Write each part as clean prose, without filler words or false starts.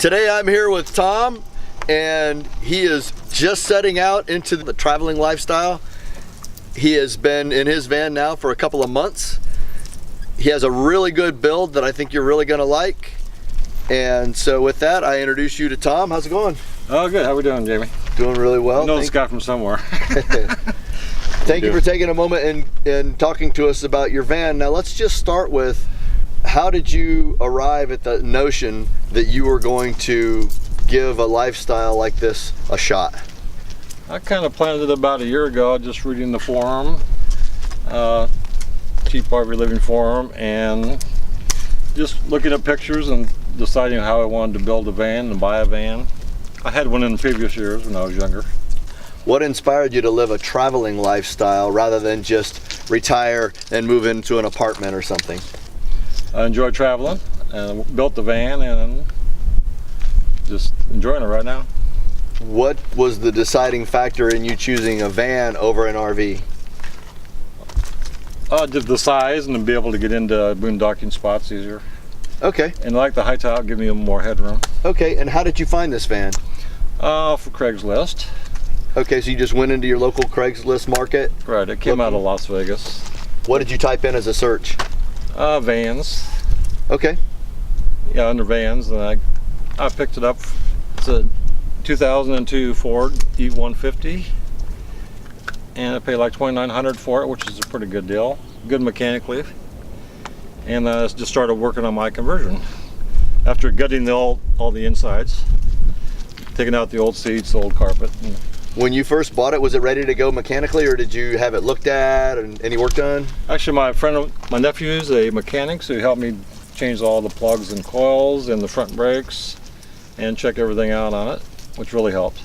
Today I'm here with Tom, and he is just setting out into the traveling lifestyle. He has been in his van now for a couple of months. He has a really good build that I think you're really gonna like. And so with that, I introduce you to Tom. How's it going? Oh, good. How we doing, Jamie? Doing really well. I know this guy from somewhere. Thank you for taking a moment and talking to us about your van. Now let's just start with, how did you arrive at the notion that you were going to give a lifestyle like this a shot? I kind of planned it about a year ago, just reading the forum, Cheap RV Living Forum, and just looking at pictures and deciding how I wanted to build a van and buy a van. I had one in previous years when I was younger. What inspired you to live a traveling lifestyle rather than just retire and move into an apartment or something? I enjoy traveling and built the van and just enjoying it right now. What was the deciding factor in you choosing a van over an RV? Just the size and to be able to get into boondocking spots easier. Okay. And I like the high top, give me more headroom. Okay, and how did you find this van? For Craigslist. Okay, so you just went into your local Craigslist market? Right, it came out of Las Vegas. What did you type in as a search? Vans. Okay. Yeah, under vans, and I picked it up. It's a 2002 Ford E-150, and I paid like $2,900 for it, which is a pretty good deal. Good mechanically. And I just started working on my conversion. After gutting all the insides, taking out the old seats, the old carpet. When you first bought it, was it ready to go mechanically, or did you have it looked at and any work done? Actually, my nephew is a mechanic, so he helped me change all the plugs and coils and the front brakes and check everything out on it, which really helped.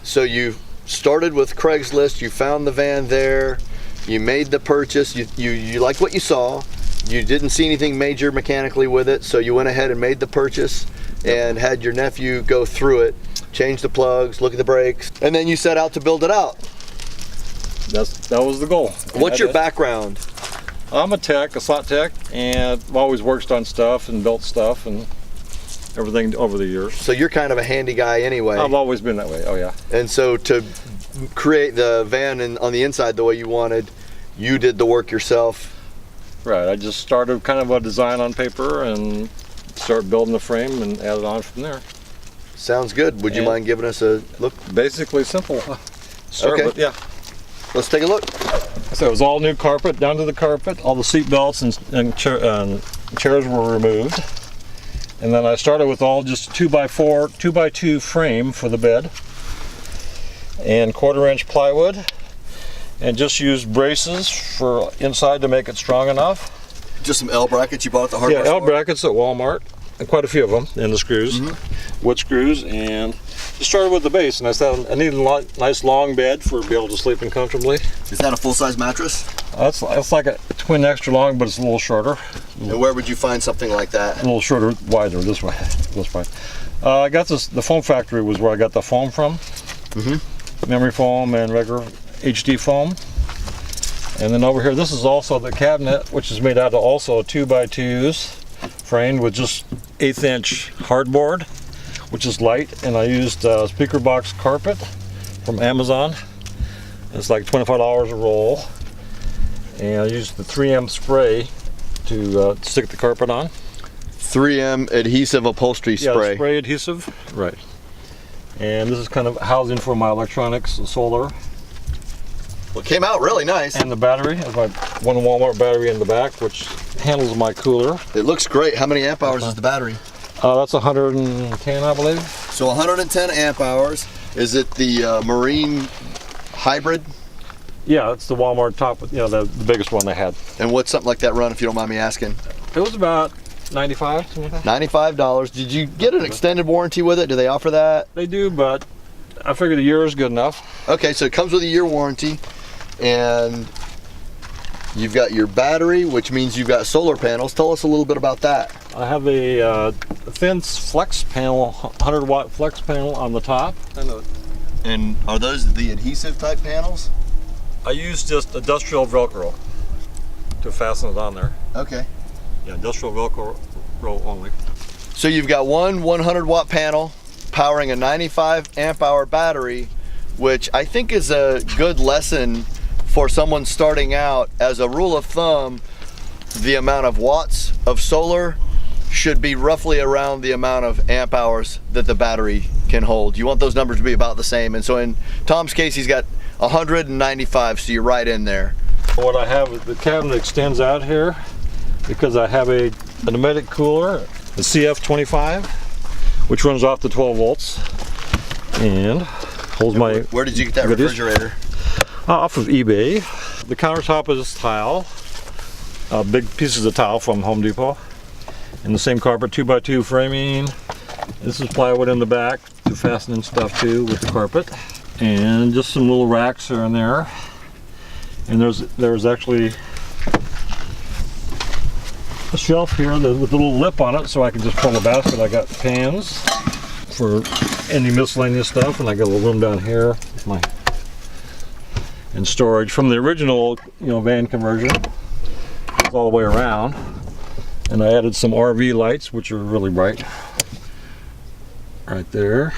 So you started with Craigslist, you found the van there, you made the purchase, you liked what you saw, you didn't see anything major mechanically with it, so you went ahead and made the purchase and had your nephew go through it, change the plugs, look at the brakes, and then you set out to build it out. That was the goal. What's your background? I'm a slot tech, and I've always worked on stuff and built stuff and everything over the years. So you're kind of a handy guy anyway. I've always been that way, oh yeah. And so to create the van on the inside the way you wanted, you did the work yourself? Right, I just started kind of a design on paper and started building the frame and added on from there. Sounds good. Would you mind giving us a look? Basically simple. Start with, yeah. Let's take a look. So it was all new carpet, down to the carpet. All the seat belts and chairs were removed. And then I started with all just 2x4, 2x2 frame for the bed. And 1/4-inch plywood. And just used braces for inside to make it strong enough. Just some L brackets you bought at the hardware store? Yeah, L brackets at Walmart. And quite a few of them, and the screws. Wood screws, and just started with the base. And I said I needed a nice long bed for to be able to sleep in comfortably. Is that a full-size mattress? It's like a twin extra long, but it's a little shorter. And where would you find something like that? A little shorter, wider this way. I got this. The foam factory was where I got the foam from. Memory foam and regular HD foam. And then over here, this is also the cabinet, which is made out of also 2x2s, framed with just 1/8-inch hardboard, which is light. And I used speaker box carpet from Amazon. It's like $25 a roll. And I used the 3M spray to stick the carpet on. 3M adhesive upholstery spray. Yeah, spray adhesive, right. And this is kind of housing for my electronics and solar. Well, it came out really nice. And the battery, I have my one Walmart battery in the back, which handles my cooler. It looks great. How many amp hours is the battery? That's 110, I believe. So 110 amp hours. Is it the Marine hybrid? Yeah, it's the Walmart top, the biggest one they had. And what's something like that run, if you don't mind me asking? It was about $95, something like that. $95. Did you get an extended warranty with it? Do they offer that? They do, but I figured a year is good enough. Okay, so it comes with a year warranty, and you've got your battery, which means you've got solar panels. Tell us a little bit about that. I have a thin flex panel, 100-watt flex panel on the top. And are those the adhesive type panels? I use just industrial Velcro to fasten it on there. Okay. Yeah, industrial Velcro only. So you've got one 100-watt panel powering a 95 amp hour battery, which I think is a good lesson for someone starting out. As a rule of thumb, the amount of watts of solar should be roughly around the amount of amp hours that the battery can hold. You want those numbers to be about the same. And so in Tom's case, he's got 195, so you're right in there. What I have, the cabinet extends out here because I have a pneumatic cooler, the CF25, which runs off the 12 volts and holds my... Where did you get that refrigerator? Off of eBay. The countertop is tile, big pieces of tile from Home Depot. And the same carpet, 2x2 framing. This is plywood in the back to fasten in stuff too with the carpet. And just some little racks are in there. And there's actually a shelf here with a little lip on it so I can just pull a basket. I got pans for any miscellaneous stuff, and I got a little room down here with my and storage from the original, van conversion. It's all the way around. And I added some RV lights, which are really bright. Right there.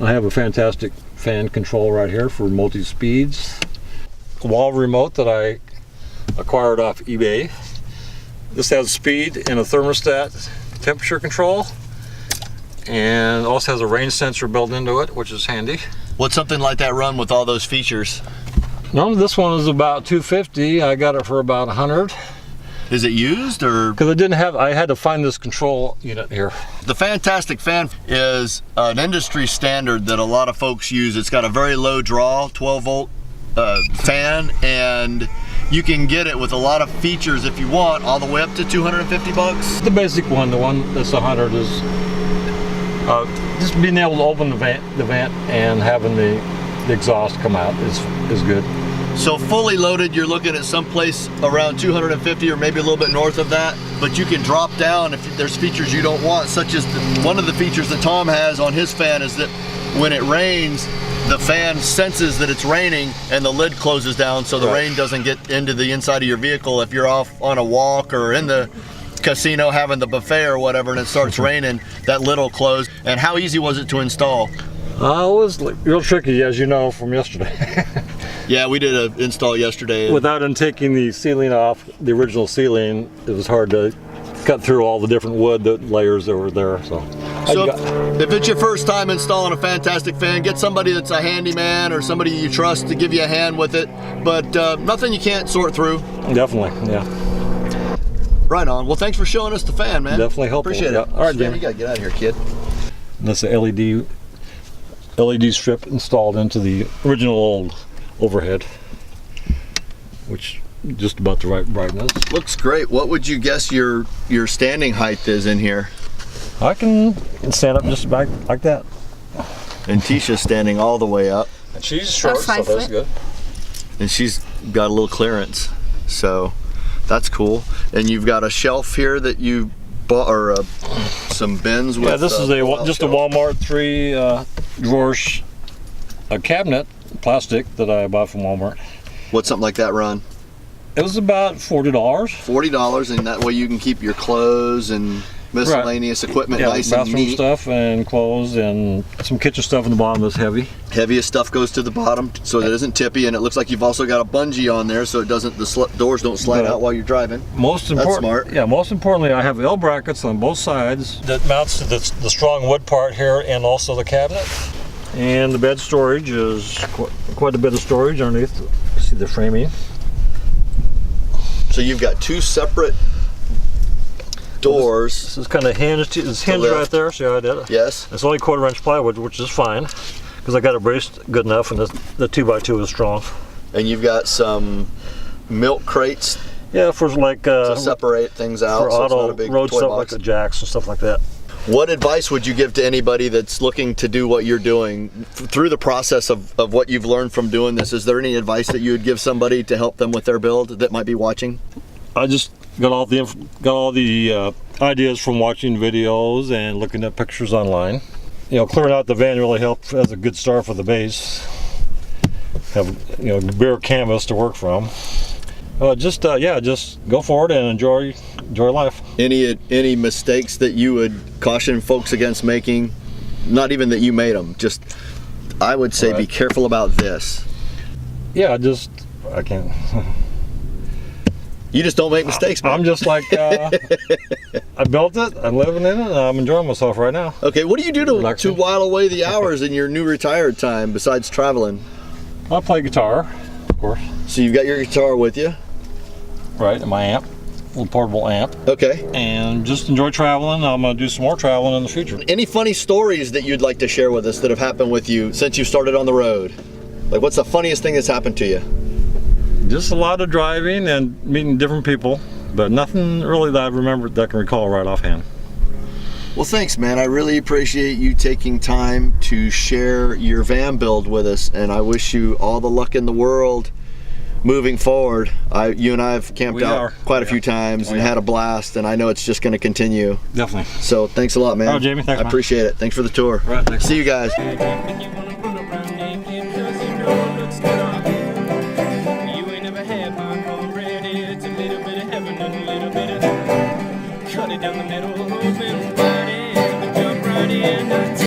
I have a fantastic fan control right here for multi-speeds. A wall remote that I acquired off eBay. This has speed and a thermostat temperature control. And also has a rain sensor built into it, which is handy. What's something like that run with all those features? No, this one is about $250. I got it for about $100. Is it used, or? Because I had to find this control unit here. The Fantastic Fan is an industry standard that a lot of folks use. It's got a very low draw, 12 volt fan, and you can get it with a lot of features if you want, all the way up to 250 bucks. The basic one, the one that's 100, is just being able to open the vent and having the exhaust come out is good. So fully loaded, you're looking at someplace around 250 or maybe a little bit north of that, but you can drop down if there's features you don't want, such as one of the features that Tom has on his fan is that when it rains, the fan senses that it's raining and the lid closes down so the rain doesn't get into the inside of your vehicle. If you're off on a walk or in the casino having the buffet or whatever and it starts raining, that lid will close. And how easy was it to install? It was real tricky, as you know from yesterday. Yeah, we did an install yesterday. Without taking the ceiling off, the original ceiling, it was hard to cut through all the different wood layers that were there. So if it's your first time installing a Fantastic Fan, get somebody that's a handyman or somebody you trust to give you a hand with it. But nothing you can't sort through. Definitely, yeah. Right on. Well, thanks for showing us the fan, man. Definitely helpful. Appreciate it. All right, Jamie. You gotta get out of here, kid. And that's the LED strip installed into the original old overhead, which just about the right brightness. Looks great. What would you guess your standing height is in here? I can stand up just back like that. And Tisha's standing all the way up. And she's short, so that's good. And she's got a little clearance, so that's cool. And you've got a shelf here that you bought, or some bins with. Yeah, this is just a Walmart 3 drawers cabinet, plastic, that I bought from Walmart. What's something like that run? It was about $40. $40, and that way you can keep your clothes and miscellaneous equipment nice and neat. Bathroom stuff and clothes and some kitchen stuff in the bottom that's heavy. Heaviest stuff goes to the bottom so that it isn't tippy, and it looks like you've also got a bungee on there so it doesn't, the doors don't slide out while you're driving. That's smart. Yeah, most importantly, I have L brackets on both sides that mounts to the strong wood part here and also the cabinet. And the bed storage is quite a bit of storage underneath. See the framing. So you've got two separate doors. This is kind of hinged. It's hinged right there. See how I did it? Yes. It's only 1/4 inch plywood, which is fine because I got it braced good enough, and the 2x2 is strong. And you've got some milk crates. Yeah, for like to separate things out. For so auto it's not a big road toy stuff box. like the jacks and stuff like that. What advice would you give to anybody that's looking to do what you're doing through the process of what you've learned from doing this? Is there any advice that you would give somebody to help them with their build that might be watching? I just got all the ideas from watching videos and looking at pictures online. Clearing out the van really helped as a good start for the base. Have bare canvas to work from. Just go forward and enjoy life. Any mistakes that you would caution folks against making? Not even that you made them. Just, I would say, be careful about this. Yeah, I can't. You just don't make mistakes, man. I'm just like, I built it, I'm living in it, and I'm enjoying myself right now. Okay, what do you do to while away the hours in your new retired time besides traveling? I play guitar, of course. So you've got your guitar with you? Right, and my amp, little portable amp. Okay. And just enjoy traveling. I'm going to do some more traveling in the future. Any funny stories that you'd like to share with us that have happened with you since you started on the road? Like, what's the funniest thing that's happened to you? Just a lot of driving and meeting different people, but nothing really that I remember that I can recall right offhand. Well, thanks, man. I really appreciate you taking time to share your van build with us, and I wish you all the luck in the world moving forward. You and I have camped out quite a few times and had a blast, and I know it's just going to continue. Definitely. So thanks a lot, man. Oh, Jamie, thanks, I appreciate it. Thanks for the tour. Right, thanks. See you guys. Cut it down the middle, open wide, and jump right in.